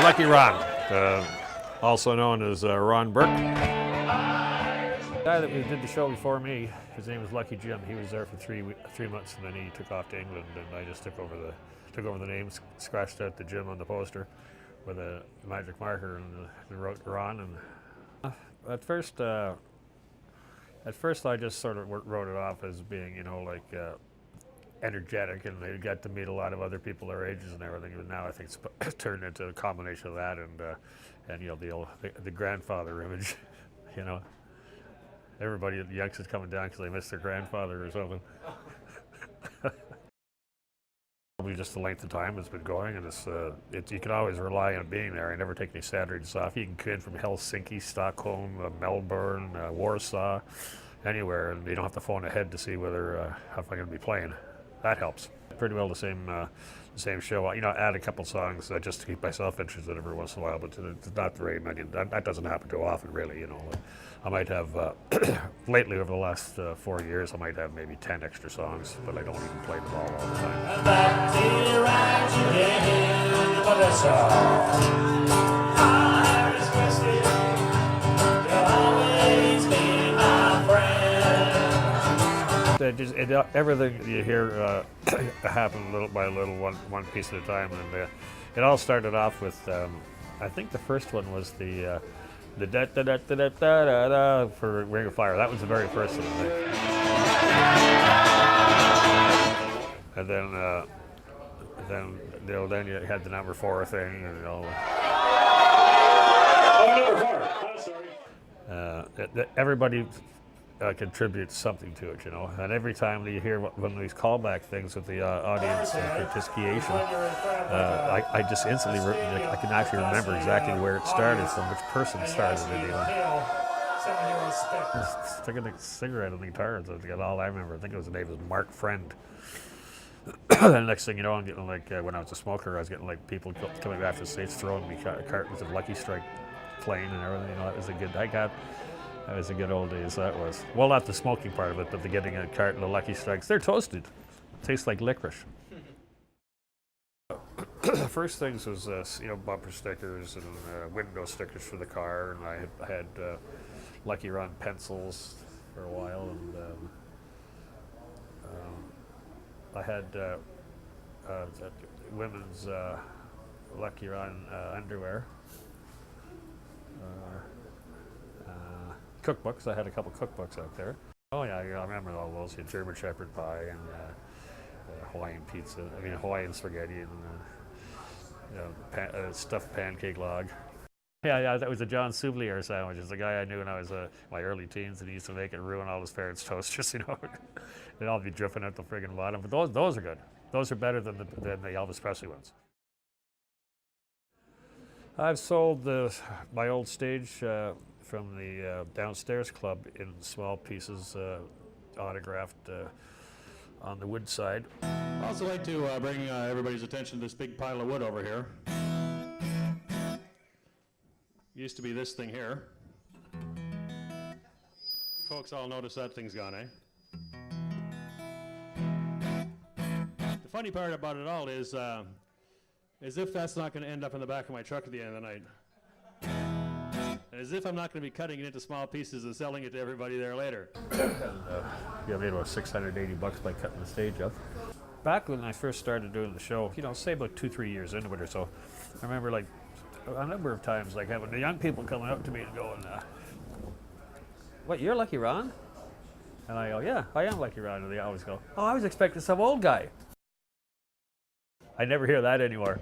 Lucky Ron, also known as Ron Burke. The guy that did the show before me, his name was Lucky Jim. He was there for 3 months, and then he took off to England, and I just took over the name, scratched out the Jim on the poster with a magic marker, and wrote Ron. And at first I just sort of wrote it off as being, energetic, and they got to meet a lot of other people their ages and everything. And now I think it's turned into a combination of that and the grandfather image. Everybody, the youngsters coming down because they miss their grandfather or something. Probably just the length of time it's been going, and you can always rely on being there. I never take any Saturdays off. You can come in from Helsinki, Stockholm, Melbourne, Warsaw, anywhere, and you don't have to phone ahead to see whether how I'm going to be playing. That helps. Pretty well the same show. Add a couple songs just to keep myself interested every once in a while, but it's not very many. That doesn't happen too often, really. I might have lately over the last 4 years, I might have maybe 10 extra songs, but I don't even play them all the time. Everything you hear happened little by little, one piece at a time, and it all started off with I think the first one was the da da da da da da da for Ring of Fire. That was the very first one. And then you had the number 4 thing, and everybody contributes something to it, and every time you hear one of these callback things with the audience participation, I just instantly, I can actually remember exactly where it started, from which person started it. Just sticking a cigarette on the guitar, that's all I remember. I think his name was Mark Friend. The next thing you know, I'm getting when I was a smoker, I was getting people coming back to the States throwing me cartons of Lucky Strike plain and everything. That was a good. That was a good old days, that was. Well, not the smoking part of it, but the getting a carton of Lucky Strikes. They're toasted. Tastes like licorice. First things was, bumper stickers and window stickers for the car, and I had Lucky Ron pencils for a while, and I had women's Lucky Ron underwear. Cookbooks. I had a couple cookbooks out there. Oh yeah, I remember all those. German Shepherd pie and Hawaiian pizza. Hawaiian spaghetti and stuffed pancake log. Yeah, that was a John Soublier sandwich. It's a guy I knew when I was my early teens, and he used to make it and ruin all his parents' toasters. They'd all be dripping out the friggin' bottom. But those are good. Those are better than the Elvis Presley ones. I've sold my old stage from the downstairs club in small pieces, autographed on the wood side. I'd also like to bring everybody's attention to this big pile of wood over here. Used to be this thing here. Folks all notice that thing's gone, eh? The funny part about it all is as if that's not going to end up in the back of my truck at the end of the night. As if I'm not going to be cutting it into small pieces and selling it to everybody there later. You made about $680 by cutting the stage up. Back when I first started doing the show, say about 2-3 years into it or so, I remember a number of times having the young people coming up to me and going, "What, you're Lucky Ron?" And I go, "Yeah, I am Lucky Ron." And they always go, "Oh, I was expecting some old guy." I never hear that anymore.